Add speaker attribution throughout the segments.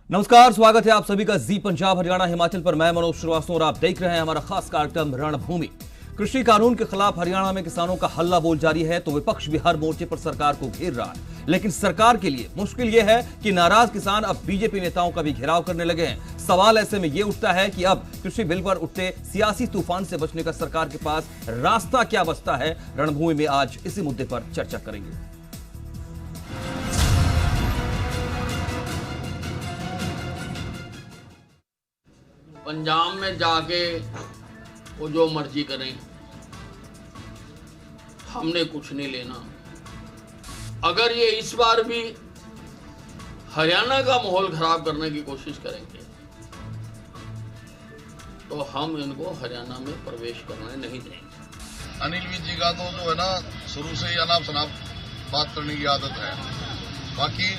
Speaker 1: नमस्कार, स्वागत है आप सभी का जी पंजाब हरियाणा हिमाचल पर। मैं मनोज श्रीवास्तव और आप देख रहे हैं हमारा खास कार्यक्रम रणभूमि। कृषि कानून के खिलाफ हरियाणा में किसानों का हल्ला बोल जारी है तो विपक्ष भी हर मोर्चे पर सरकार को घेर रहा है। लेकिन सरकार के लिए मुश्किल यह है कि नाराज किसान अब बीजेपी नेताओं का भी घेराव करने लगे हैं। सवाल ऐसे में यह उठता है कि अब कृषि बिल पर उठते सियासी तूफान से बचने का सरकार के पास रास्ता क्या बचता है। रणभूमि में आज इसी मुद्दे पर चर्चा करेंगे।
Speaker 2: पंजाब में जाके वो जो मर्जी करें, हमने कुछ नहीं लेना। अगर ये इस बार भी हरियाणा का माहौल खराब करने की कोशिश करेंगे तो हम इनको हरियाणा में प्रवेश करने नहीं देंगे।
Speaker 3: अनिल विज जी का तो जो है ना शुरू से ही अनाप शनाप बात करने की आदत है। बाकी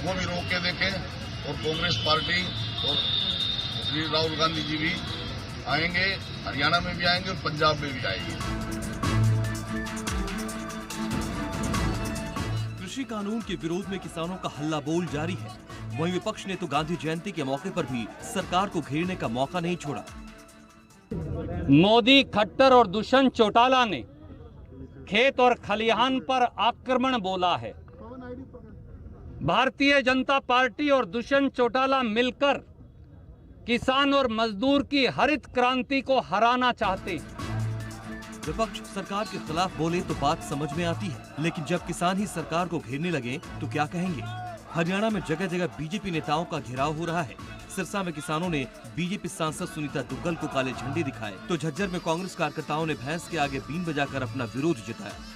Speaker 3: वो भी रोक के देखें और कांग्रेस पार्टी और श्री राहुल गांधी जी भी आएंगे, हरियाणा में भी आएंगे और पंजाब में भी आएंगे।
Speaker 1: कृषि कानून के विरोध में किसानों का हल्ला बोल जारी है। वहीं विपक्ष ने तो गांधी जयंती के मौके पर भी सरकार को घेरने का मौका नहीं छोड़ा।
Speaker 4: मोदी, खट्टर और दुष्यंत चौटाला ने खेत और खलिहान पर आक्रमण बोला है। भारतीय जनता पार्टी और दुष्यंत चौटाला मिलकर किसान और मजदूर की हरित क्रांति को हराना चाहते हैं।
Speaker 1: विपक्ष सरकार के खिलाफ बोले तो बात समझ में आती है, लेकिन जब किसान ही सरकार को घेरने लगे तो क्या कहेंगे। हरियाणा में जगह जगह बीजेपी नेताओं का घेराव हो रहा है। सिरसा में किसानों ने बीजेपी सांसद सुनीता दुग्गल को काले झंडे दिखाए तो झज्जर में कांग्रेस कार्यकर्ताओं ने भैंस के आगे बीन बजाकर अपना विरोध जताया।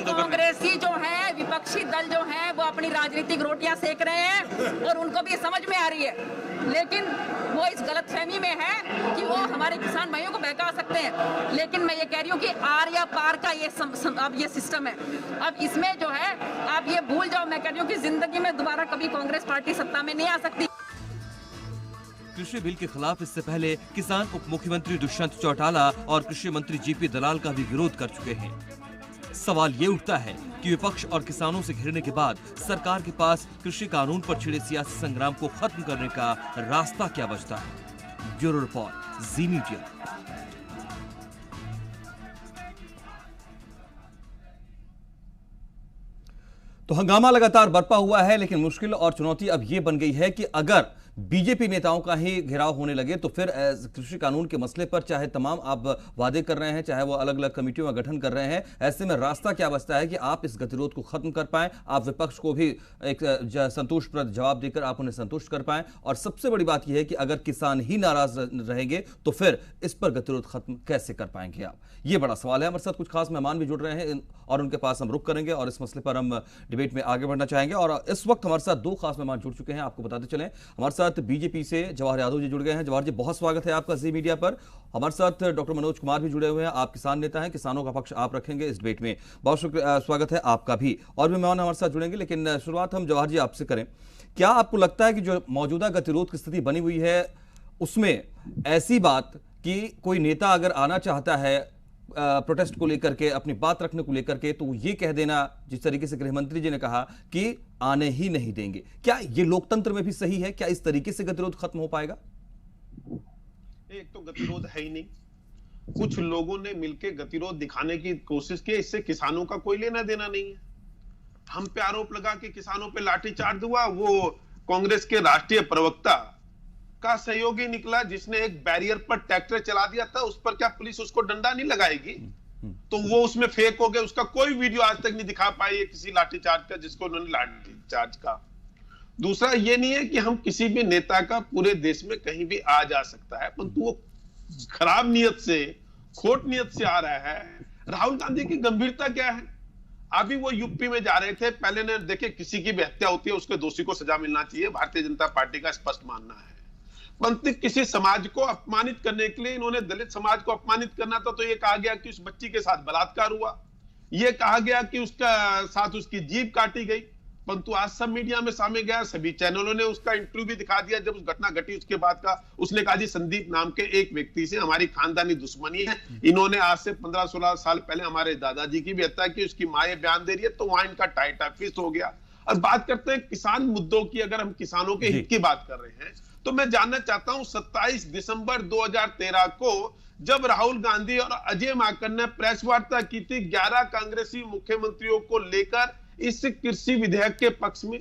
Speaker 5: कांग्रेसी जो है, विपक्षी दल जो है, वो अपनी राजनीतिक रोटियां सेक रहे हैं और उनको भी समझ में आ रही है, लेकिन वो इस गलतफहमी में है कि वो हमारे किसान भाइयों को बहका सकते हैं। लेकिन मैं ये कह रही हूँ कि आर या पार का अब ये सिस्टम है। अब इसमें जो है आप ये भूल जाओ। मैं कह रही हूँ कि जिंदगी में दोबारा कभी कांग्रेस पार्टी सत्ता में नहीं आ सकती।
Speaker 1: कृषि बिल के खिलाफ इससे पहले किसान उप मुख्यमंत्री दुष्यंत चौटाला और कृषि मंत्री जीपी दलाल का भी विरोध कर चुके हैं। सवाल ये उठता है कि विपक्ष और किसानों से घिरने के बाद सरकार के पास कृषि कानून पर छिड़े सियासी संग्राम को खत्म करने का रास्ता क्या बचता है। ब्यूरो रिपोर्ट, जी मीडिया। तो हंगामा लगातार बरपा हुआ है, लेकिन मुश्किल और चुनौती अब यह बन गई है कि अगर बीजेपी नेताओं का ही घेराव होने लगे तो फिर कृषि कानून के मसले पर चाहे तमाम आप वादे कर रहे हैं, चाहे वो अलग अलग कमेटियों का गठन कर रहे हैं, ऐसे में रास्ता क्या बचता है कि आप इस गतिरोध को खत्म कर पाएं, आप विपक्ष को भी एक संतोषप्रद जवाब देकर आप उन्हें संतुष्ट कर पाएं। और सबसे बड़ी बात यह है कि अगर किसान ही नाराज रहेंगे तो फिर इस पर गतिरोध खत्म कैसे कर पाएंगे आप, ये बड़ा सवाल है। हमारे साथ कुछ खास मेहमान भी जुड़ रहे हैं और उनके पास हम रुक करेंगे और इस मसले पर हम डिबेट में आगे बढ़ना चाहेंगे। और इस वक्त हमारे साथ दो खास मेहमान जुड़ चुके हैं, आपको बताते चलें। हमारे साथ बीजेपी से जवाहर यादव जी जुड़ गए हैं। जवाहर जी, बहुत स्वागत है आपका जी मीडिया पर। हमारे साथ डॉक्टर मनोज कुमार भी जुड़े हुए हैं, आप किसान नेता हैं, किसानों का पक्ष आप रखेंगे इस डिबेट में। बहुत स्वागत है आपका भी। और भी मेहमान हमारे साथ जुड़ेंगे, लेकिन शुरुआत हम जवाहर जी आपसे करें। क्या आपको लगता है कि जो मौजूदा गतिरोध की स्थिति बनी हुई है उसमें ऐसी बात कि कोई नेता अगर आना चाहता है प्रोटेस्ट को लेकर के, अपनी बात रखने को लेकर के, तो ये कह देना जिस तरीके से गृह मंत्री जी ने कहा कि आने ही नहीं देंगे, क्या ये लोकतंत्र में भी सही है? क्या इस तरीके से गतिरोध खत्म हो पाएगा?
Speaker 6: एक तो गतिरोध है ही नहीं, कुछ लोगों ने मिलकर गतिरोध दिखाने की कोशिश की, इससे किसानों का कोई लेना देना नहीं है। हम पे आरोप लगा कि किसानों पे लाठीचार्ज हुआ, वो कांग्रेस के राष्ट्रीय प्रवक्ता का सहयोगी निकला जिसने एक बैरियर पर ट्रैक्टर चला दिया था, उस पर क्या पुलिस उसको डंडा नहीं लगाएगी? तो वो उसमें फेक हो गया, उसका कोई वीडियो आज तक नहीं दिखा पाई है किसी लाठीचार्ज का जिसको उन्होंने लाठीचार्ज का। दूसरा ये नहीं है कि हम किसी भी नेता का पूरे देश में कहीं भी आ जा सकता है, परंतु वो खराब नियत से, खोट नियत से आ रहा है। राहुल गांधी की गंभीरता क्या है? अभी वो यूपी में जा रहे थे, पहले ने देखे किसी की भी हत्या होती है उसके दोषी को सजा मिलना चाहिए, भारतीय जनता पार्टी का स्पष्ट मानना है। परंतु किसी समाज को अपमानित करने के लिए इन्होंने दलित समाज को अपमानित करना था, तो ये कहा गया कि उस बच्ची के साथ बलात्कार हुआ, ये कहा गया कि उसका साथ उसकी जीभ काटी गई। परंतु आज सब मीडिया में सामने गया, सभी चैनलों ने उसका इंटरव्यू भी दिखा दिया जब उस घटना घटी उसके बाद का। उसने कहा जी संदीप नाम के एक व्यक्ति से हमारी खानदानी दुश्मनी है, इन्होंने आज से 15-16 साल पहले हमारे दादाजी की भी हत्या की, उसकी मां ये बयान दे रही है, तो वहां इनका टाइट फिस्ट हो गया। और बात करते हैं किसान मुद्दों की। अगर हम किसानों के हित की बात कर रहे हैं तो मैं जानना चाहता हूं 27 दिसंबर 2013 को जब राहुल गांधी और अजय माकन ने प्रेस वार्ता की थी 11 कांग्रेसी मुख्यमंत्रियों को लेकर इस कृषि विधेयक के पक्ष में,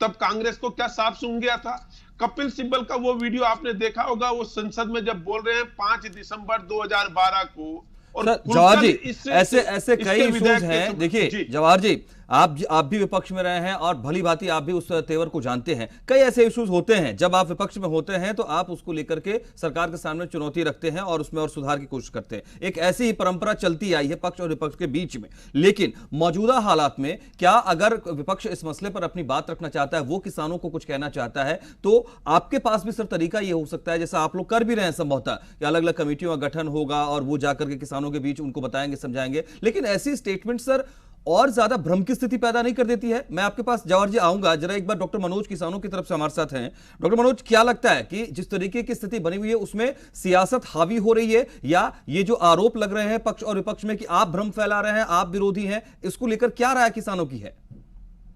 Speaker 6: तब कांग्रेस को क्या साफ सूंघ गया था? कपिल सिब्बल का वो वीडियो आपने देखा होगा, वो संसद में जब बोल रहे हैं 5 दिसंबर 2012 को। और
Speaker 1: जवाहर जी ऐसे कई इश्यूज हैं। देखिए जवाहर जी, आप भी विपक्ष में रहे हैं और भली भांति आप भी उस तेवर को जानते हैं। कई ऐसे इश्यूज होते हैं जब आप विपक्ष में होते हैं तो आप उसको लेकर के सरकार के सामने चुनौती रखते हैं और उसमें और सुधार की कोशिश करते हैं। एक ऐसी ही परंपरा चलती आई है पक्ष और विपक्ष के बीच में। लेकिन मौजूदा हालात में क्या अगर विपक्ष इस मसले पर अपनी बात रखना चाहता है, वो किसानों को कुछ कहना चाहता है, तो आपके पास भी सर तरीका यह हो सकता है जैसा आप लोग कर भी रहे हैं संभवतः कि अलग अलग कमेटियों का गठन होगा और वो जाकर के किसानों के बीच उनको बताएंगे, समझाएंगे। लेकिन ऐसी स्टेटमेंट सर और ज्यादा भ्रम की स्थिति पैदा नहीं कर देती है? मैं आपके पास जवाहर जी आऊंगा, जरा एक बार डॉक्टर मनोज किसानों की तरफ से हमारे साथ हैं। डॉक्टर मनोज, क्या लगता है कि जिस तरीके की स्थिति बनी हुई है उसमें सियासत हावी हो रही है, या ये जो आरोप लग रहे हैं पक्ष और विपक्ष में कि आप भ्रम फैला रहे हैं, आप विरोधी हैं, इसको लेकर क्या राय किसानों की है?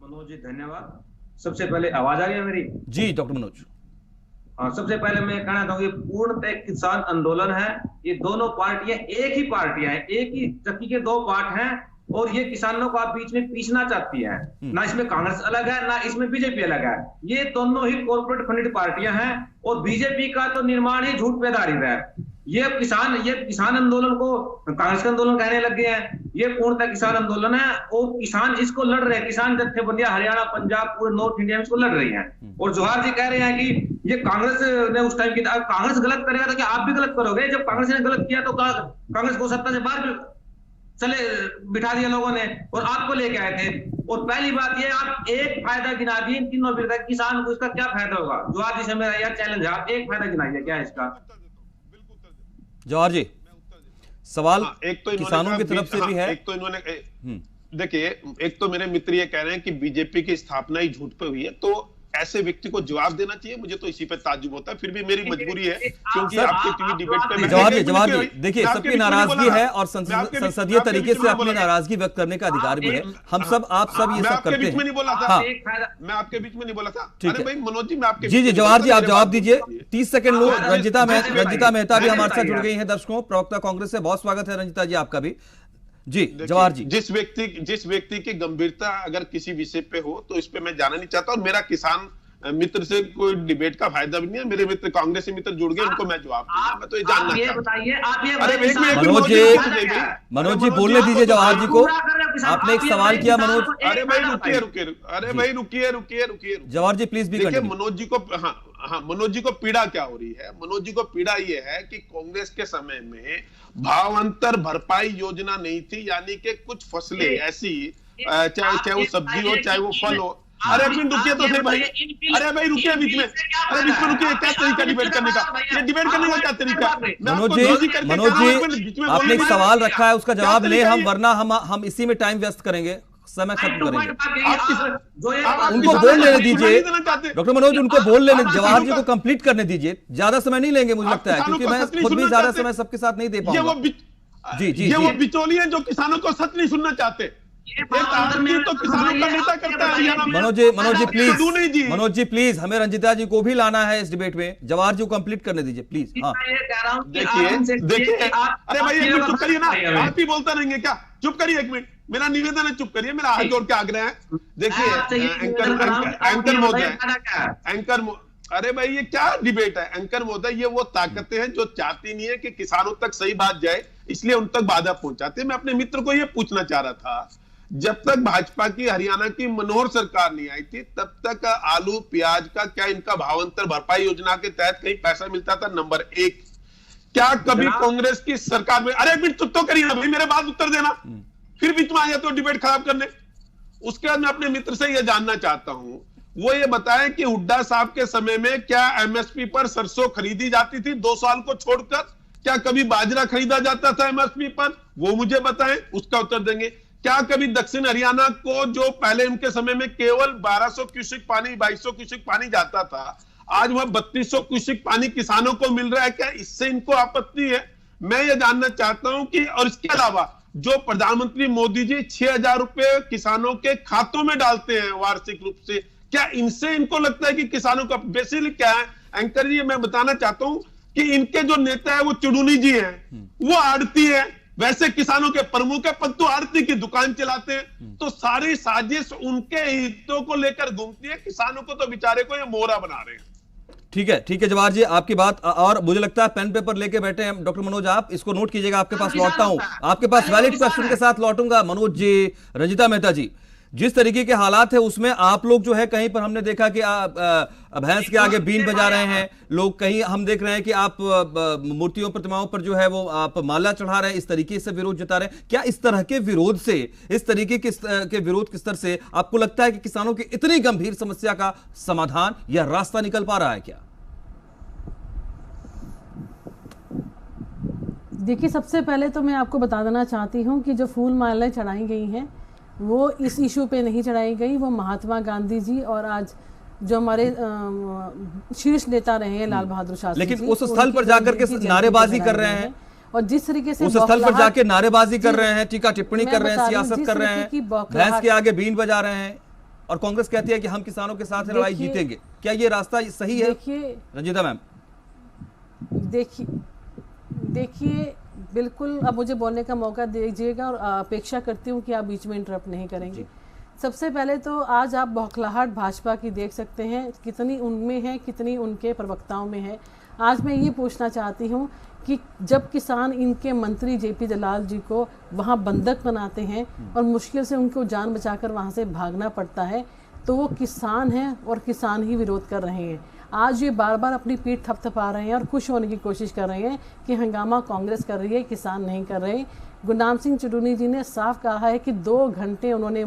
Speaker 7: मनोज जी धन्यवाद। सबसे पहले आवाज आ रही है मेरी?
Speaker 1: जी डॉक्टर मनोज।
Speaker 7: हाँ, सबसे पहले मैं कहना चाहूंगा ये पूर्णतः किसान आंदोलन है। ये दोनों पार्टियां एक ही पार्टियां हैं, एक ही चक्की के दो पार्ट हैं और ये किसानों को आप बीच में पीसना चाहती है। ना इसमें कांग्रेस अलग है, ना इसमें बीजेपी अलग है। ये दोनों ही कॉर्पोरेट फंडेड पार्टियां हैं और बीजेपी का तो निर्माण ही झूठ पे आधारित है। ये किसान आंदोलन को कांग्रेस का आंदोलन कहने लग गए हैं। ये पूर्णतः किसान आंदोलन है और किसान इसको लड़ रहे हैं। किसान जत्थेबंदियां हरियाणा, पंजाब, पूरे नॉर्थ इंडिया में इसको लड़ रही हैं। और जवाहर जी कह रहे हैं कि ये कांग्रेस ने उस टाइम किया, कांग्रेस गलत करेगा तो क्या आप भी गलत करोगे? जब कांग्रेस ने गलत किया तो कांग्रेस को सत्ता से बाहर चले बिठा दिया लोगों ने और आपको लेके आए थे। और पहली बात ये, आप एक फायदा गिना दिए इन तीनों बिल का, किसान को इसका क्या फायदा होगा? जवाहर जी से मेरा यह चैलेंज है, आप एक फायदा गिनाइए क्या है इसका?
Speaker 1: जवाहर जी सवाल
Speaker 6: एक तो
Speaker 1: किसानों की तरफ से भी है।
Speaker 6: एक तो इन्होंने देखिए, एक तो मेरे मित्र ये कह रहे हैं कि बीजेपी की स्थापना ही झूठ पे हुई है, तो ऐसे व्यक्ति को जवाब देना चाहिए। मुझे तो इसी पे ताज्जुब होता है, फिर भी मेरी मजबूरी है क्योंकि आपके टीवी डिबेट पे
Speaker 1: जवाहर जी देखिए, सबकी नाराजगी है और संसदीय तरीके से अपनी नाराजगी व्यक्त करने का अधिकार भी है। हम सब, आप सब ये सब करते हैं।
Speaker 6: मैं आपके बीच में नहीं बोला था। अरे भाई मनोज जी, मैं आपके
Speaker 1: जी जवाहर जी आप जवाब दीजिए। 30 सेकंड लो। रंजिता मेहता भी हमारे साथ जुड़ गई है दर्शकों, प्रवक्ता कांग्रेस से। बहुत स्वागत है रंजिता जी आपका भी। जी जवाहर जी,
Speaker 6: जिस व्यक्ति की गंभीरता अगर किसी विषय पे हो तो इस पे मैं जाना नहीं चाहता। और मेरा किसान मित्र से कोई डिबेट का फायदा भी नहीं है। मेरे मित्र कांग्रेसी मित्र जुड़ गए, उनको मैं जवाब दूंगा। मैं तो ये जानना चाहता हूं।
Speaker 1: मनोज जी बोलने दीजिए जवाहर जी को। आपने एक सवाल किया मनोज।
Speaker 6: अरे भाई रुकिए।
Speaker 1: जवाहर जी प्लीज भी
Speaker 6: देखिए, मनोज जी को मनोज जी को पीड़ा क्या हो रही है? मनोज जी को पीड़ा ये है कि कांग्रेस के समय में भावांतर भरपाई योजना नहीं थी, यानी कि कुछ फसलें ऐसी, चाहे वो सब्जी हो चाहे वो फल हो। अरे रुकिए तो सही भाई। अरे भाई रुकिए बीच में रुकिए। क्या तरीका डिबेट करने का? ये डिबेट करने का क्या तरीका?
Speaker 1: मनोज जी आपने एक सवाल रखा है, उसका जवाब ले हम, वरना हम इसी में टाइम व्यस्त करेंगे, समय खत्म करेंगे। उनको बोल लेने दीजिए डॉक्टर मनोज, उनको बोल लेने, जवाहर जी को कंप्लीट करने दीजिए। ज्यादा समय नहीं लेंगे मुझे लगता है, क्योंकि मैं खुद भी ज्यादा समय सबके साथ नहीं दे पाऊंगा। जी
Speaker 6: वो बिचौलिए जो किसानों को सच नहीं सुनना चाहते। तो किसानों का नेता करता है।
Speaker 1: मनोज जी प्लीज हमें रंजिता जी को भी लाना है इस डिबेट में। जवाहर जी को कंप्लीट करने दीजिए प्लीज। हाँ
Speaker 6: देखिए, अरे भाई एक मिनट चुप करिए ना, आप ही बोलता रहेंगे क्या? चुप करिए एक मिनट, मेरा निवेदन है, चुप करिए। मेरा हाथ जोड़ के आग्रह है। देखिए एंकर अरे भाई ये क्या डिबेट है? एंकर महोदय, ये वो ताकतें हैं जो चाहती नहीं है कि किसानों तक सही बात जाए, इसलिए उन तक बाधा पहुंचाते। मैं अपने मित्र को ये पूछना चाह रहा था, जब तक भाजपा की हरियाणा की मनोहर सरकार नहीं आई थी तब तक आलू प्याज का क्या इनका भावांतर भरपाई योजना के तहत कहीं पैसा मिलता था? नंबर 1, क्या कभी कांग्रेस की सरकार में, अरे मिनट चुप तो करिए ना भाई, मेरे बात उत्तर देना, फिर बीच में आ जाते हो डिबेट खराब करने। उसके बाद मैं अपने मित्र से यह जानना चाहता हूं, वो ये बताएं कि हुड्डा साहब के समय में क्या एमएसपी पर सरसों खरीदी जाती थी 2 साल को छोड़कर? क्या कभी बाजरा खरीदा जाता था एमएसपी पर? वो मुझे बताएं, उसका उत्तर देंगे। क्या कभी दक्षिण हरियाणा को, जो पहले उनके समय में केवल 1200 क्यूसेक पानी, 2200 क्यूसेक पानी जाता था, आज वह 3200 क्यूसेक पानी किसानों को मिल रहा है? क्या इससे इनको आपत्ति है? मैं ये जानना चाहता हूं कि, और इसके अलावा जो प्रधानमंत्री मोदी जी 6,000 रुपए किसानों के खातों में डालते हैं वार्षिक रूप से, क्या इनसे इनको लगता है कि किसानों का बेसिकली क्या है? एंकर जी, मैं बताना चाहता हूं कि इनके जो नेता है वो चुड़ूनी जी हैं, वो आड़ती है, वैसे किसानों के प्रमुख है, परंतु आड़ती की दुकान चलाते हैं। तो सारी साजिश उनके हितों को लेकर घूमती है, किसानों को तो बेचारे को ये मोहरा बना रहे हैं।
Speaker 1: ठीक है जवाहर जी, आपकी बात, और मुझे लगता है पेन पेपर लेके बैठे हैं डॉक्टर मनोज, आप इसको नोट कीजिएगा, आपके पास लौटता हूं, आपके पास वैलिड क्वेश्चन के साथ लौटूंगा। मनोज जी, रंजिता मेहता जी, जिस तरीके के हालात है उसमें आप लोग जो है, कहीं पर हमने देखा कि भैंस के आगे बीन बजा रहे हैं लोग, कहीं हम देख रहे हैं कि आप मूर्तियों प्रतिमाओं पर जो है वो आप माला चढ़ा रहे हैं, इस तरीके से विरोध जता रहे हैं। क्या इस तरह के विरोध से, इस तरीके के विरोध के स्तर से आपको लगता है कि किसानों की इतनी गंभीर समस्या का समाधान या रास्ता निकल पा रहा है क्या?
Speaker 8: देखिए, सबसे पहले तो मैं आपको बता देना चाहती हूँ कि जो फूल मालाएं चढ़ाई गई हैं वो इस इशू पे नहीं चढ़ाई गई, वो महात्मा गांधी जी और आज जो हमारे शीर्ष नेता रहे हैं लाल बहादुर शास्त्री,
Speaker 1: लेकिन उस स्थल पर जाकर के नारेबाजी कर रहे हैं,
Speaker 8: और जिस तरीके से
Speaker 1: उस स्थल पर जाके नारेबाजी कर रहे हैं, टीका टिप्पणी कर रहे हैं, सियासत कर रहे हैं, भैंस के आगे बीन बजा रहे हैं, और कांग्रेस कहती है कि हम किसानों के साथ लड़ाई जीतेंगे। क्या ये रास्ता सही है रंजिता मैम?
Speaker 8: देखिए बिल्कुल, अब मुझे बोलने का मौका दीजिएगा और अपेक्षा करती हूँ कि आप बीच में इंटरप्ट नहीं करेंगे। सबसे पहले तो आज आप बौखलाहट भाजपा की देख सकते हैं, कितनी उनमें है, कितनी उनके प्रवक्ताओं में है। आज मैं ये पूछना चाहती हूँ कि जब किसान इनके मंत्री जेपी दलाल जी को वहाँ बंधक बनाते हैं और मुश्किल से उनको जान बचाकर वहाँ से भागना पड़ता है, तो वो किसान हैं और किसान ही विरोध कर रहे हैं। आज ये बार बार अपनी पीठ थपथपा रहे हैं और खुश होने की कोशिश कर रहे हैं कि हंगामा कांग्रेस कर रही है, किसान नहीं कर रहे। गुरनाम सिंह चुड़ूनी जी ने साफ कहा है कि 2 घंटे उन्होंने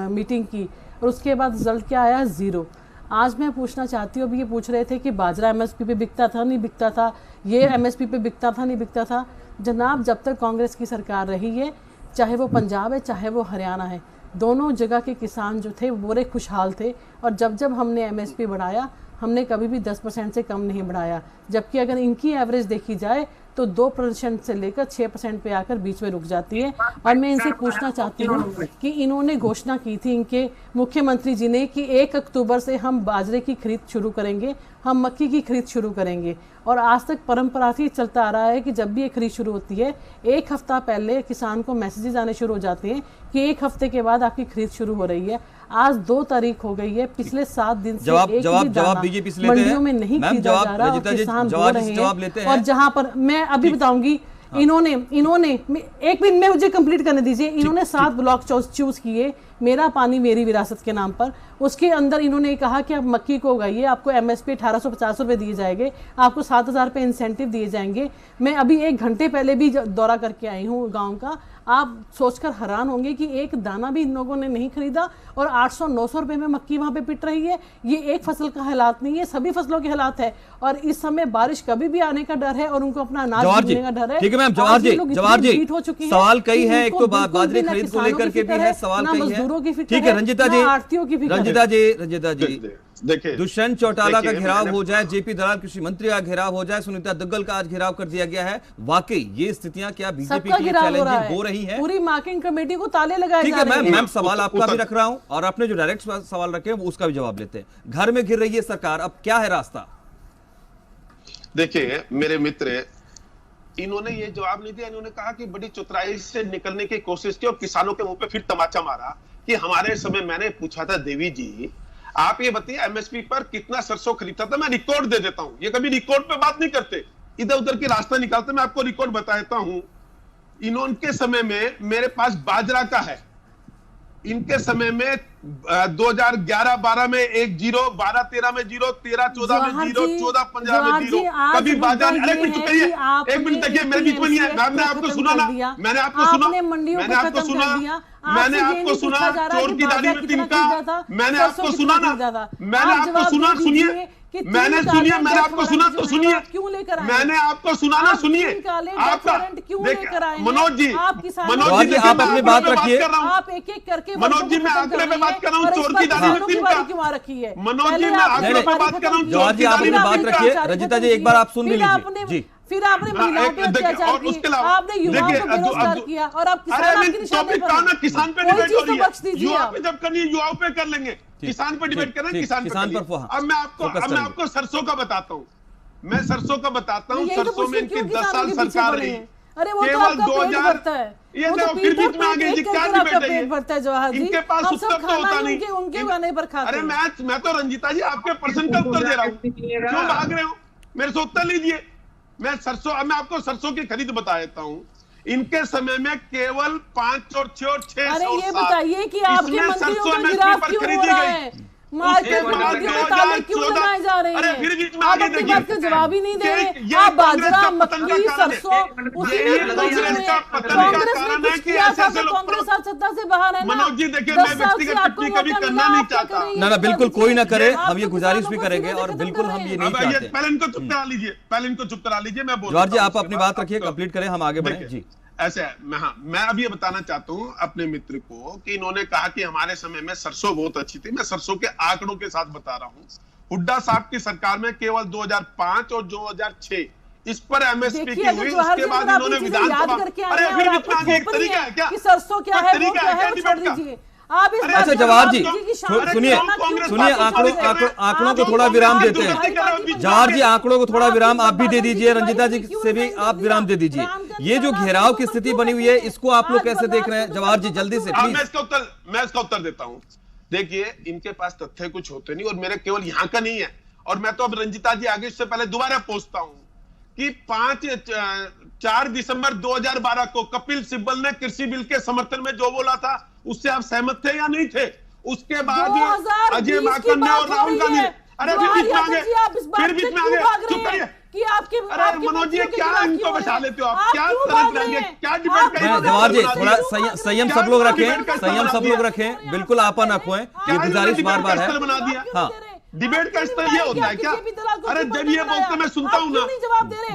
Speaker 8: मीटिंग की और उसके बाद रिजल्ट क्या आया? 0। आज मैं पूछना चाहती हूँ, अभी ये पूछ रहे थे कि बाजरा एमएसपी पे बिकता था नहीं बिकता था, ये एमएसपी पे बिकता था नहीं बिकता था। जनाब, जब तक कांग्रेस की सरकार रही है, चाहे वो पंजाब है चाहे वो हरियाणा है, दोनों जगह के किसान जो थे वो बड़े खुशहाल थे। और जब हमने एमएसपी बढ़ाया, हमने कभी भी 10% से कम नहीं बढ़ाया, जबकि अगर इनकी एवरेज देखी जाए तो 2% से लेकर 6% पे आकर बीच में रुक जाती है। और मैं इनसे पूछना चाहती हूँ कि इन्होंने घोषणा की थी, इनके मुख्यमंत्री जी ने, कि 1 अक्टूबर से हम बाजरे की खरीद शुरू करेंगे, हम मक्की की खरीद शुरू करेंगे। और आज तक परंपरा ही चलता आ रहा है कि जब भी ये खरीद शुरू होती है, 1 हफ्ता पहले किसान को मैसेजेस आने शुरू हो जाते हैं कि 1 हफ्ते के बाद आपकी खरीद शुरू हो रही है। आज 2 तारीख हो गई है, पिछले 7 दिन से एक भी दाना मंडियों में नहीं खरीदा जा रहा, किसान रो रहे हैं। और जहां पर मैं अभी बताऊंगी, इन्होंने 1 मिनट में मुझे कंप्लीट करने दीजिए। इन्होंने 7 ब्लॉक चूज किए, मेरा पानी मेरी विरासत के नाम पर। उसके अंदर इन्होंने कहा कि आप मक्की को उगाइए, आपको एमएसपी 1850 रुपए दिए जाएंगे, आपको 7,000 रुपए इंसेंटिव दिए जाएंगे। मैं अभी 1 घंटे पहले भी दौरा करके आई हूँ गाँव का। आप सोचकर हैरान होंगे कि एक दाना भी इन लोगों ने नहीं खरीदा और 800-900 रुपए में मक्की वहां पे पिट रही है। ये एक फसल का हालात नहीं है, सभी फसलों के हालात है। और इस समय बारिश कभी भी आने का डर है और उनको अपना अनाज मिलने का डर है।
Speaker 1: ठीक है मैम, जवाहर जी सवाल कई है, एक तो बाजरे खरीद को लेकर के भी है, सवाल कई है। ठीक है रंजिता जी,
Speaker 6: देखिए,
Speaker 1: दुष्यंत चौटाला का घेराव हो जाए, जेपी दलाल कृषि मंत्री का घेराव हो जाए, सुनीता दुग्गल का आज घेराव कर दिया गया है, वाकई ये स्थितियां क्या बीजेपी के लिए चैलेंजिंग हो रही हैं? पूरी
Speaker 8: मार्केटिंग कमेटी को ताले लगाए जा रहे हैं।
Speaker 1: ठीक है मैम, सवाल आपका भी रख रहा हूं और आपने जो डायरेक्ट सवाल रखे हैं उसका भी जवाब लेते हैं। घर में गिर रही है सरकार, अब क्या है रास्ता?
Speaker 6: देखिए मेरे मित्र, इन्होंने ये जवाब नहीं दिया। इन्होंने कहा कि बड़ी चतुराई से निकलने की कोशिश की और किसानों के मुंह पे फिर तमाचा मारा कि हमारे समय, मैंने पूछा था देवी जी, आप ये बताइए एमएसपी पर कितना सरसों खरीदता था? मैं रिकॉर्ड दे देता हूं, ये कभी रिकॉर्ड पे बात नहीं करते, इधर उधर की रास्ता निकालते। मैं आपको रिकॉर्ड बता देता हूं। इनके समय में मेरे पास बाजरा का है, इनके समय में 2011-12 में 1-0, 12-13 में 0, 13-14 में 0, 14-15 में 0, कभी बाजार। एक मिनट देखिए, मेरे बीच में नहीं है। मैंने आपको सुना ना, मैंने आपको सुना चोर की दाढ़ी में तिनका, मैंने आपको सुना ना, मैंने आपको सुना, सुनिए, मैंने आपको सुना तो सुनिए,
Speaker 8: क्यों लेकर आए?
Speaker 6: मैंने आपको सुना ना, सुनिए। आपका मनोज जी,
Speaker 1: आप अपनी बात रखिए।
Speaker 8: आप एक-एक करके
Speaker 6: मनोज जी, मैं आंकड़े पे बात कर रहा हूँ, चोर की दाढ़ी में तिनका क्यों रखी है? मनोज जी, मैं आंकड़े पे बात कर रहा हूँ, चोर की दाढ़ी में
Speaker 1: बात रखिए। रंजिता जी एक बार आप सुन लीजिए जी।
Speaker 8: फिर आपने महिलाओं पे अत्याचार किए, आपने युवाओं को बेरोजगार किया, और आप किसान आपकी निशाने पर हैं।
Speaker 6: किसान पे
Speaker 8: कोई
Speaker 6: डिबेट
Speaker 8: चीज
Speaker 6: हो
Speaker 8: तो
Speaker 6: रही है,
Speaker 8: बख्श दीजिए
Speaker 6: युवा
Speaker 8: आप।
Speaker 6: पे जब करनी है युवाओं पे कर लेंगे, किसान पे डिबेट करें, किसान पर। अब मैं आपको सरसों का बताता हूँ, मैं सरसों का बताता हूँ। सरसों में इनकी 10 साल सरकार रही,
Speaker 8: अरे वो तो
Speaker 6: केवल
Speaker 8: आपका पेट
Speaker 6: 2000
Speaker 8: भरता है,
Speaker 6: ये
Speaker 8: वो तो
Speaker 6: देखो, फिर
Speaker 8: पीठ
Speaker 6: बीच में आ गई जी, क्या
Speaker 8: आपका
Speaker 6: डिबेट है
Speaker 8: पेट
Speaker 6: ये?
Speaker 8: भरता है जवाहर जी।
Speaker 6: इनके पास
Speaker 8: हम
Speaker 6: उत्तर
Speaker 8: सब
Speaker 6: तो
Speaker 8: खाना
Speaker 6: होता
Speaker 8: ही
Speaker 6: नहीं।
Speaker 8: उनके गाने पर खाते
Speaker 6: अरे
Speaker 8: हैं।
Speaker 6: मैं तो रंजीता जी आपके प्रश्न का उत्तर दे रहा हूँ, क्यों भाग रहे हो? मेरे से उत्तर लीजिए। मैं आपको सरसों की खरीद बता देता हूँ। इनके समय में केवल 5 और 6 और 6
Speaker 8: अरे ये बताइए कि आपके मंत्रियों का गिराफ क्यों हो रहा है? मार्केट में मंत्रियों में ताले क्यों लगाए जा रहे हैं? आप अपनी बात का जवाब ही नहीं दे रहे। आप बाजरा, मक्की, सरसों उसी में कांग्रेस ने कुछ किया था तो कांग्रेस आज सत्ता से बाहर है ना।
Speaker 6: मनोज जी देखिए, मैं व्यक्तिगत टिप्पणी कभी करना नहीं चाहता।
Speaker 1: ना बिल्कुल कोई ना करे, हम ये गुजारिश भी करेंगे और बिल्कुल हम ये नहीं चाहते।
Speaker 6: पहले इनको चुप करा लीजिए, मैं बोल
Speaker 1: जवाहर जी आप अपनी बात रखिए, कंप्लीट करें, हम आगे बढ़े जी।
Speaker 6: ऐसे है, मैं अब ये बताना चाहता हूं अपने मित्र को कि इन्होंने कहा कि हमारे समय में सरसों बहुत अच्छी थी। मैं सरसों के आंकड़ों के साथ बता रहा हूं। हुड्डा साहब की सरकार में केवल 2005 और 2006 इस पर एमएसपी की हुई, उसके बाद इन्होंने विधानसभा, अरे फिर बीच में आगे एक तरीका है क्या?
Speaker 8: सरसों क्या है, वो क्या है, छोड़ दीजिए आप इस।
Speaker 1: अच्छा जवाहर जी सुनिए आंकड़ों को थोड़ा विराम देते हैं। जवाहर जी आंकड़ों को थोड़ा विराम आप भी दे दीजिए, रंजीता जी से भी आप विराम दे दीजिए। ये जो घेराव की स्थिति बनी हुई है, इसको आप लोग कैसे देख रहे हैं? जवाहर जी जल्दी से प्लीज।
Speaker 6: मैं इसका उत्तर देता हूं। देखिए, इनके पास तथ्य कुछ होते नहीं, और मेरे केवल यहाँ का नहीं है। और मैं तो अब रंजीता जी आगे इससे पहले दोबारा पूछता हूं कि 4 दिसंबर 2012 को कपिल सिब्बल ने कृषि बिल के समर्थन में जो बोला था, उससे आप सहमत थे या नहीं थे? उसके बाद अजय माकन ने और राहुल गांधी ने, अरे फिर बीच में आ गए, चुप करिए
Speaker 8: कि आपके,
Speaker 6: अरे मनोज जी क्या इनको बचा लेते हो आप? क्या तरह रहेंगे, क्या डिबेट करेंगे?
Speaker 1: जवाहर जी थोड़ा संयम सब लोग रखें, संयम सब लोग रखें, बिल्कुल आपा न खोएं, ये गुजारिश बार बार है।
Speaker 6: बना दिया
Speaker 1: हाँ
Speaker 6: डिबेट का स्तर ये होता है क्या? अरे जब ये बोलते मैं सुनता हूँ ना,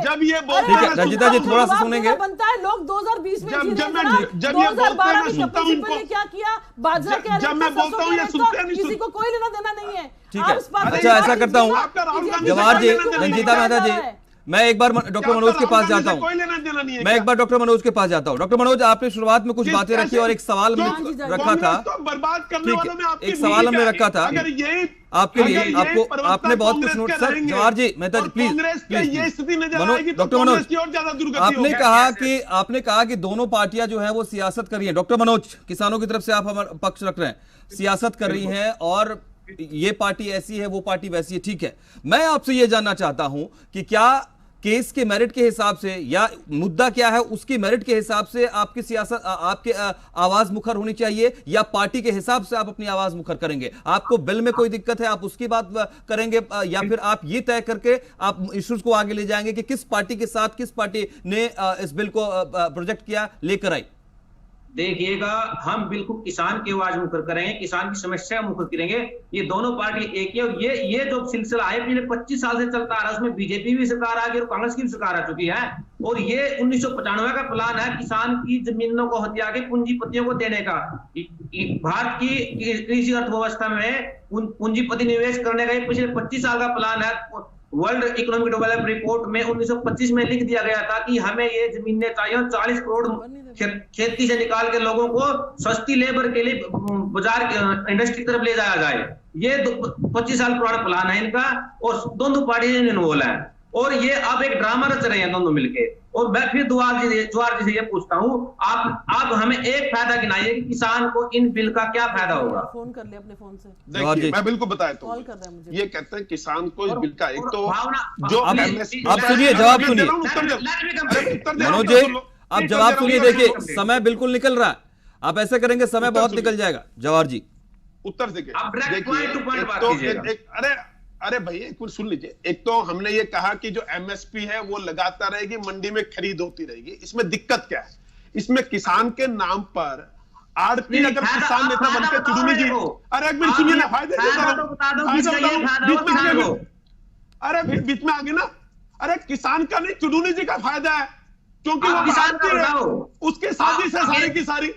Speaker 6: जब ये बोलते
Speaker 1: ठीक है रंजीता जी थोड़ा सा सुनेंगे।
Speaker 8: बनता है लोग 2020 में
Speaker 6: जब ये बोलते हैं मैं सुनता हूँ इनको,
Speaker 8: क्या किया बाजरा क्या,
Speaker 6: जब मैं बोलता हूँ ये सुनते नहीं,
Speaker 8: किसी को कोई लेना देना नहीं है।
Speaker 1: ठीक है अच्छा ऐसा करता हूँ जवाहर जी, रंजीता मेहता जी, मैं एक बार डॉक्टर मनोज के पास जाता हूँ। मैं एक बार डॉक्टर मनोज के पास जाता हूँ। डॉक्टर मनोज आपने शुरुआत में कुछ बातें रखी और एक सवाल हमने रखा था, ठीक एक सवाल हमने रखा था आपके लिए, आपको आपने बहुत कुछ note sir Jawahar ji Mehta ji please doctor Manoj आपने कहा कि दोनों पार्टियां जो है वो सियासत कर रही है। डॉक्टर मनोज किसानों की तरफ से आप हमारा पक्ष रख रहे हैं, सियासत कर रही है और ये पार्टी ऐसी है वो पार्टी वैसी है, ठीक है। मैं आपसे ये जानना चाहता हूं कि क्या केस के मेरिट के हिसाब से या मुद्दा क्या है उसकी मेरिट के हिसाब से आपकी सियासत आपके आवाज मुखर होनी चाहिए या पार्टी के हिसाब से आप अपनी आवाज मुखर करेंगे? आपको बिल में कोई दिक्कत है आप उसकी बात करेंगे या फिर आप ये तय करके आप इश्यूज को आगे ले जाएंगे कि किस पार्टी के साथ किस पार्टी ने इस बिल को प्रोजेक्ट किया लेकर आई?
Speaker 7: देखिएगा, हम बिल्कुल किसान की आवाज मुखर करेंगे, किसान की समस्या मुखर करेंगे। ये दोनों पार्टी एक ही, और ये जो सिलसिला है पिछले 25 साल से चलता आ रहा है, उसमें बीजेपी भी सरकार आ गई और कांग्रेस की भी सरकार आ चुकी है। और ये 1995 का प्लान है किसान की जमीनों को हथिया के पूंजीपतियों को देने का। भारत की कृषि अर्थव्यवस्था में पूंजीपति निवेश करने का पिछले 25 साल का प्लान है। वर्ल्ड इकोनॉमिक डेवलपमेंट रिपोर्ट में 1925 में लिख दिया गया था कि हमें ये जमीनें चाहिए, 40 करोड़ खेती से निकाल के लोगों को सस्ती लेबर के लिए बाजार इंडस्ट्री की तरफ ले जाया जाए। ये 25 साल पुराना प्लान है इनका, और दोनों पार्टी इन्वॉल्व है, और ये अब एक ड्रामा रच रहे हैं दोनों मिलके। और मैं फिर जवाहर जी से ये पूछता हूँ, आप हमें एक फायदा गिनाइए कि किसान को इन बिल का क्या फायदा होगा?
Speaker 8: फोन कर ले अपने फोन से।
Speaker 6: देखिए मैं बिल्कुल बताता हूँ, ये कहते हैं किसान को इस बिल का एक तो जो
Speaker 1: आप सुनिए जवाब सुनिए मनोज जी, आप जवाब सुनिए। देखिए समय बिल्कुल निकल रहा है, आप ऐसे करेंगे समय बहुत निकल जाएगा। जवाहर जी
Speaker 6: उत्तर देखिए, अरे भाई एक मिनट सुन लीजिए। एक तो हमने ये कहा कि जो एमएसपी है वो लगाता रहेगी, मंडी में खरीद होती रहेगी। इसमें दिक्कत क्या है? इसमें किसान के नाम पर आड़ती अगर किसान नेता बनकर चुनी जी, अरे एक मिनट सुनिए ना, फायदे अरे बीच में आ गए ना। अरे किसान का नहीं, चुडूनी जी का फायदा है, क्योंकि वो उसके साजिश है सारी की सारी।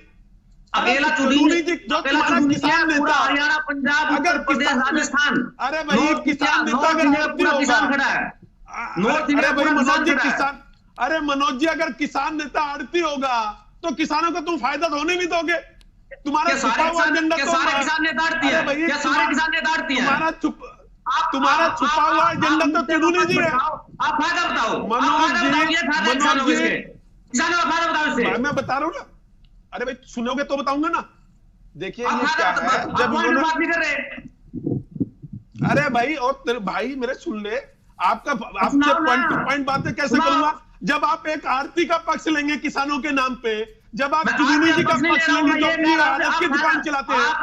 Speaker 7: अकेला चुडूनी जी जो तुम्हारा किसान नेता, हरियाणा, पंजाब, उत्तर प्रदेश, राजस्थान,
Speaker 6: अरे भाई किसान नेता अगर
Speaker 7: पूरा किसान खड़ा है, नॉर्थ इंडिया पूरा किसान खड़ा है।
Speaker 6: अरे मनोज जी, अगर किसान नेता आड़ती होगा तो किसानों को तुम फायदा तो होने नहीं दोगे। तुम्हारा छुपा हुआ एजेंडा तो
Speaker 7: सारे किसान नेता आड़ती है, क्या सारे किसान नेता आड़ती है?
Speaker 6: तुम्हारा छुपा हुआ एजेंडा तो चुनूनी जी है।
Speaker 7: आप फायदा बताओ
Speaker 6: मनोज जी,
Speaker 7: किसानों का फायदा बताओ इससे।
Speaker 6: मैं बता रहा हूँ ना। अरे भाई सुनोगे तो बताऊंगा ना। देखिए ये क्या है, जब
Speaker 7: बात नहीं कर रहे।
Speaker 6: अरे भाई, और भाई मेरे सुन ले, आपसे पॉइंट टू पॉइंट बातें कैसे करूंगा जब आप एक आरती का पक्ष लेंगे किसानों के नाम पे, जब आप चुनूनी जी का पक्ष लेंगे जो अपनी आड़त की दुकान चलाते हैं।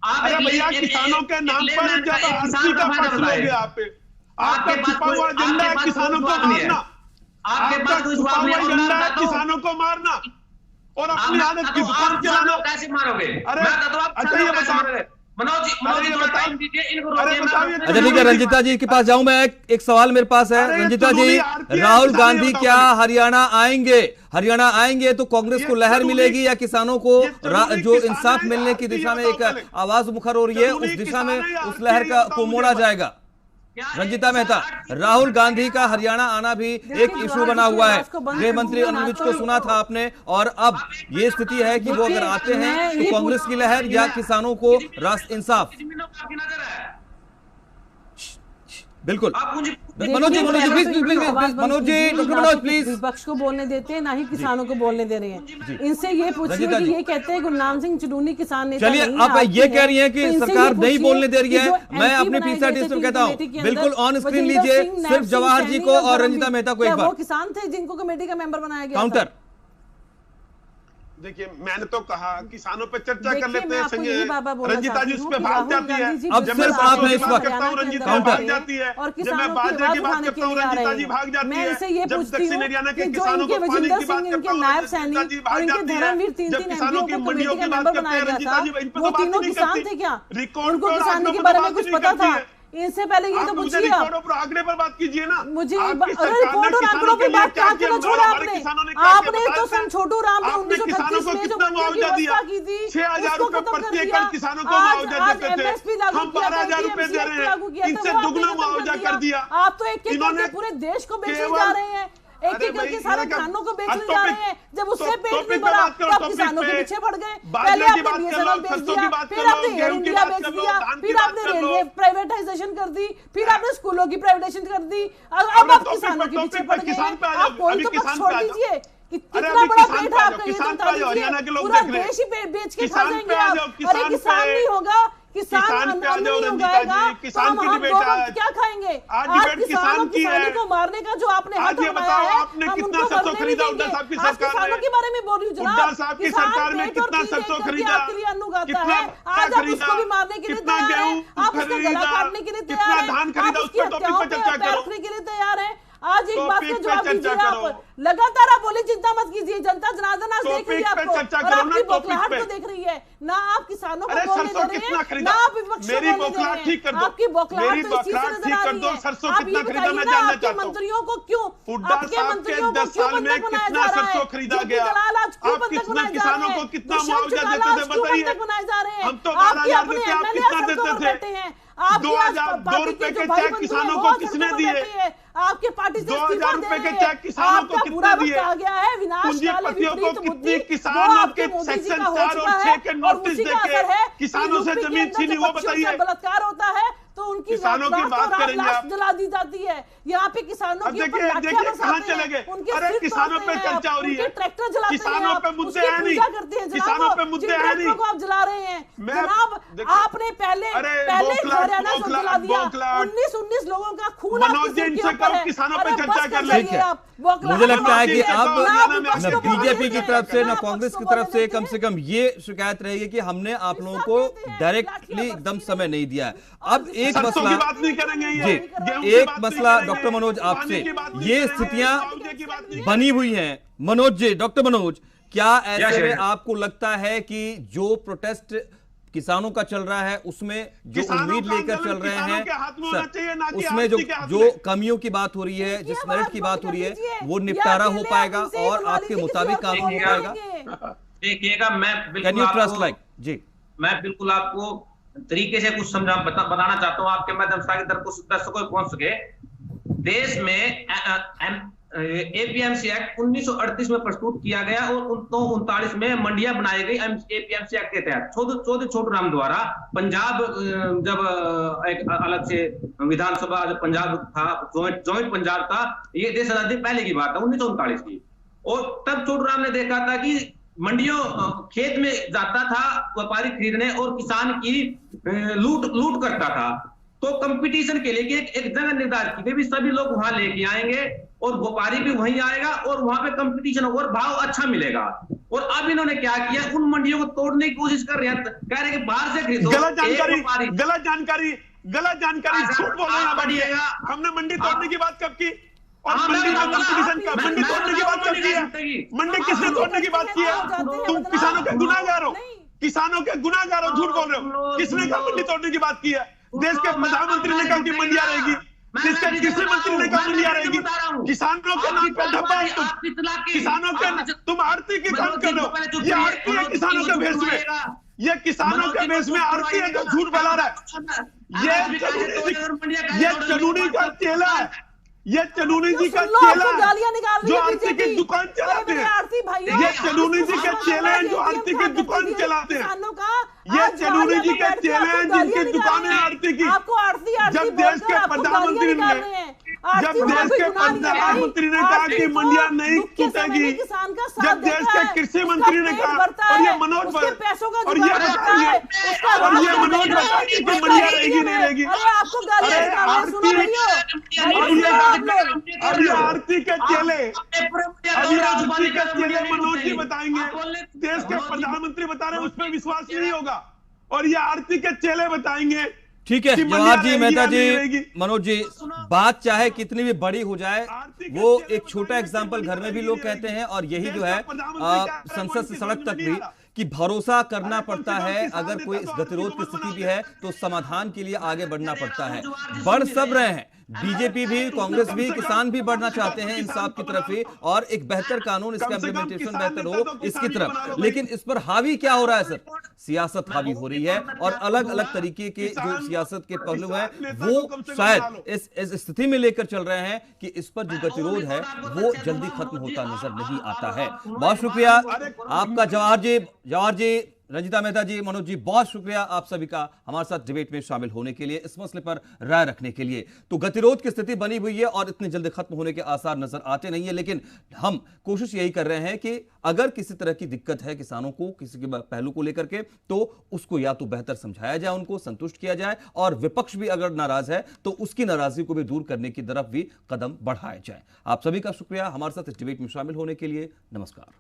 Speaker 6: अरे भैया, किसानों के नाम पर जब आरती का पक्ष लोगे आप, आपका छुपा हुआ एजेंडा है किसानों को मारना। आपका छुपा हुआ एजेंडा है किसानों को मारना और अपनी आदत की दुकान चलाना।
Speaker 7: कैसे मारोगे?
Speaker 6: अरे अच्छा ये बताओ
Speaker 7: मनोज जी थोड़ा टाइम दीजिए इनको।
Speaker 1: अच्छा ठीक है, रंजिता जी के पास जाऊं मैं। एक सवाल मेरे पास है। रंजिता जी, राहुल गांधी क्या हरियाणा आएंगे? हरियाणा आएंगे तो कांग्रेस को लहर मिलेगी या किसानों को जो इंसाफ मिलने की दिशा में एक आवाज मुखर हो रही है, उस दिशा में उस लहर को मोड़ा जाएगा? रंजिता मेहता, राहुल गांधी का हरियाणा आना भी एक इशू बना हुआ है। गृह मंत्री अनिल विज को सुना था आपने, और अब ये स्थिति है कि वो अगर आते हैं तो कांग्रेस की लहर या किसानों को राष्ट्र इंसाफ। बिल्कुल Manoj ji, please Manoj ji, doctor Manoj please.
Speaker 8: विपक्ष को बोलने देते हैं, ना ही किसानों को बोलने दे रहे हैं। इनसे ये पूछिए कि ये कहते हैं गुरनाम सिंह चुनूनी किसान नेता।
Speaker 1: चलिए, आप ये कह रही हैं कि सरकार नहीं बोलने दे रही है। मैं अपनी पीसीआरटी से कहता हूँ, बिल्कुल ऑन स्क्रीन लीजिए सिर्फ जवाहर जी को और रंजिता मेहता को एक बार।
Speaker 8: वो किसान थे जिनको कमेटी का मेंबर बनाया गया।
Speaker 1: काउंटर।
Speaker 6: देखिए, मैंने तो कहा किसानों पे चर्चा कर लेते हैं। रंजिता जी उस पे भाग जाती है।
Speaker 1: अब सिर्फ आप नहीं, इस वक्त
Speaker 6: करता हूँ रंजिता भाग जाती है। जब मैं बाजरे की बात करता हूँ रंजिता जी भाग जाती है। जब दक्षिण हरियाणा के किसानों को पानी की बात करता हूँ रंजिता जी भाग जाती है। जब किसानों की मंडियों की बात करते हैं रंजिता जी इन पे तो बात नहीं करती। रिकॉर्ड
Speaker 8: उनको किसानों के बारे में कुछ पता था? इनसे पहले ये तो पूछिए,
Speaker 6: रिकॉर्ड और आंकड़े पर बात कीजिए ना।
Speaker 8: मुझे रिकॉर्ड और आंकड़ों पे बात क्या छोड़ा आपने तो सन छोटू राम ने 1938 में जो
Speaker 6: मुआवजा दिया की थी 6,000 रुपए प्रति एकड़ किसानों को मुआवजा देते थे। हम 12,000 रुपए दे रहे हैं, इनसे दुगना मुआवजा कर दिया।
Speaker 8: आप तो एक एक पूरे देश को बेचने जा रहे हैं, एक एक करके सारे किसानों को बेचने जा रहे हैं। जब उससे पेट नहीं भरा तब किसानों के पीछे पड़ गए। पहले आपने बीएसएनएल बेच दिया, फिर आपने एयर इंडिया बेच दिया, फिर आपने रेलवे प्राइवेटाइजेशन कर दी, फिर आपने स्कूलों की प्राइवेटाइजेशन कर दी। अब आप किसानों के पीछे पड़ गए। आप कोई तो पक्ष छोड़ दीजिए। कितना बड़ा पेट है आपका, ये तो बता दीजिए। पूरा देश ही बेच के खा जाएंगे आप। अरे किसान नहीं होगा, किसान अन्न नहीं उगाएगा तो हम क्या खाएंगे? आज किसानों को मारने का जो आपने हाथ उठाया है, हम उनको मरने नहीं देंगे। आज किसानों के बारे में बोल रही हूँ जनाब, किसान पेट और पीले आपके लिए अन्न उगाता है। आज आप उसको भी मारने के लिए तैयार हैं, आप उसका गला काटने के लिए तैयार हैं, आप उसकी हत्याओं पे पैर रखने के लिए तैयार हैं। आज एक बात का जवाब दीजिए आप। लगातार आप बोले चिंता मत कीजिए, जनता जनार्दन आज देख रही है आपको और आपकी बौखलाहट को देख रही है। ना आप किसानों को बोलने दे रहे हैं, ना आप विपक्ष को बोलने दे रहे हैं। आपकी बौखलाहट तो इस चीज से नजर आ रही है। आप ये बताइए ना, आपके मंत्रियों को क्यों बंधक बनाया जा रहा है? दलाल आज क्यों बंधक बनाए जा रहे हैं? दुष्यंत चौटाला आज क्यों बंधक बनाए जा रहे हैं? आपके अपने एमएलए बैठे हैं, आपकी पार्टी के जो भाई
Speaker 6: किसानों को किसने दिए?
Speaker 8: आपके पार्टी से
Speaker 6: 2,000 रुपए के चेक किसानों को कितने दिए?
Speaker 8: आ गया है विनाशकाले विपरीत बुद्धि।
Speaker 6: किसानों के सेक्शन 4 और 6 के नोटिस देके किसानों से जमीन छीनी, वो बताइए।
Speaker 8: बलात्कार होता है तो उनकी
Speaker 6: किसानों की बात करेंगे आप,
Speaker 8: जला दी जाती है। यहाँ पे किसानों के ऊपर लाठियां बरसाते हैं, उनके
Speaker 6: किसानों पे चर्चा हो रही है,
Speaker 8: ट्रैक्टर जलाते हैं,
Speaker 6: किसानों पे मुद्दे हैं नहीं, किसानों पे मुद्दे हैं नहीं,
Speaker 8: को आप जला रहे हैं जनाब। आपने पहले हरियाणा से जला दिया, 19 लोगों का खून
Speaker 6: किसानों पे चर्चा कर लेंगे।
Speaker 1: मुझे लगता है कि अब न बीजेपी की तरफ से न कांग्रेस की तरफ से कम ये शिकायत रहेगी कि हमने आप लोगों को डायरेक्टली एकदम समय नहीं दिया है। अब एक मसला
Speaker 6: बात नहीं करेंगे
Speaker 1: जी, एक मसला डॉक्टर मनोज आपसे, ये स्थितियां बनी हुई हैं मनोज जी, डॉक्टर मनोज, क्या ऐसे में आपको लगता है कि जो प्रोटेस्ट किसानों का चल रहा है उसमें जो उम्मीद लेकर चल रहे हैं सर, उसमें जो कमियों की बात हो रही है, जिस मेरिट की बात हो रही है, वो निपटारा हो पाएगा और आपके मुताबिक काम हो पाएगा?
Speaker 7: देखिएगा, मैं
Speaker 1: कैन यू ट्रस्ट लाइक जी,
Speaker 7: मैं बिल्कुल आपको तरीके से कुछ बताना चाहता हूं आपके माध्यम से, दर्शकों को पहुंच सके। देश में एपीएमसी एक्ट 1938 में प्रस्तुत किया गया और 1939 में मंडियां बनाई गई एपीएमसी एक्ट के तहत। चौधरी छोटू राम द्वारा पंजाब जब एक अलग से विधानसभा जब पंजाब था, जॉइंट पंजाब था, ये देश आजादी पहले की बात है 1939 की। और तब छोटू राम ने देखा था कि मंडियों खेत में जाता था व्यापारी खरीदने और किसान की लूट करता था। तो कंपटीशन के लिए एक जगह निर्धारित की भी सभी लोग वहां लेके आएंगे और व्यापारी भी वहीं आएगा और वहां पे कंपटीशन और भाव अच्छा मिलेगा। और अब इन्होंने क्या किया, उन मंडियों को तोड़ने की कोशिश कर रहे हैं, कह रहे हैं कि बाहर से खरीदो।
Speaker 9: गलत जानकारी झूठ बोल रहे हैं। हमने मंडी तोड़ने की बात कब की? और मंडी में कंपटीशन कब? मंडी तोड़ने की बात कब की है? मंडी किसने तोड़ने की बात की है? तुम किसानों के गुनाहगार हो, किसानों के गुनाहगार हो, झूठ बोल रहे हो। किसने कहा मंडी तोड़ने की बात की है? देश के प्रधानमंत्री ने कहा कि मंडियां रहेगी, देश के कृषि मंत्री ने कहा मंडियां रहेगी। किसानों के नाम पे धब्बा है तुम, किसानों के तुम आरती की काम कर रहे हो। ये आरती है किसानों के भेष में, ये किसानों के भेष में आरती है जो झूठ फैला रहा है। ये चलूनी का चेला है, ये चलूनी जी का चेला है जो आरती की दुकान चलाते हैं। ये चलूनी जी के चेले हैं जो आरती की दुकान चलाते हैं। ये चलूनी जी के चेले हैं जिनकी दुकान है आरती की। जब देश के प्रधानमंत्री ने कहा कि मंडियां नहीं टूटेगी, जब देश के कृषि मंत्री ने कहा, और ये मनोज और ये मनोज बताएंगे कि मंडियां रहेगी नहीं रहेगी। अभी आरती के चेले मनोज जी बताएंगे, देश के प्रधानमंत्री बता रहे हैं, उस पर विश्वास नहीं होगा। और ये आरती के चेले बताएंगे।
Speaker 1: ठीक है जवाहर जी, मेहता जी, मनोज जी, बात चाहे कितनी भी बड़ी हो जाए, वो एक छोटा एग्जाम्पल घर में भी लोग कहते हैं, और यही जो है संसद से सड़क तक भी, कि भरोसा करना पड़ता है। अगर कोई इस गतिरोध की स्थिति भी है तो समाधान के लिए आगे बढ़ना पड़ता है। बढ़ सब रहे हैं, बीजेपी भी, कांग्रेस भी, किसान भी बढ़ना चाहते हैं इंसाफ की तरफ ही, और एक बेहतर कानून, इसका इम्प्लीमेंटेशन बेहतर हो इसकी तरफ। लेकिन इस पर हावी क्या हो रहा है सर? सियासत हावी हो रही है, और अलग अलग तरीके के जो सियासत के पहलू हैं वो शायद इस स्थिति में लेकर चल रहे हैं कि इस पर जो गतिरोध है वो जल्दी खत्म होता नजर नहीं आता है। बहुत शुक्रिया आपका जवाहर जी, रंजिता मेहता जी, मनोज जी, बहुत शुक्रिया आप सभी का हमारे साथ डिबेट में शामिल होने के लिए, इस मसले पर राय रखने के लिए। तो गतिरोध की स्थिति बनी हुई है और इतनी जल्दी खत्म होने के आसार नजर आते नहीं है, लेकिन हम कोशिश यही कर रहे हैं कि अगर किसी तरह की दिक्कत है किसानों को किसी के पहलू को लेकर के, तो उसको या तो बेहतर समझाया जाए, उनको संतुष्ट किया जाए, और विपक्ष भी अगर नाराज है तो उसकी नाराजगी को भी दूर करने की तरफ भी कदम बढ़ाया जाए। आप सभी का शुक्रिया हमारे साथ इस डिबेट में शामिल होने के लिए। नमस्कार।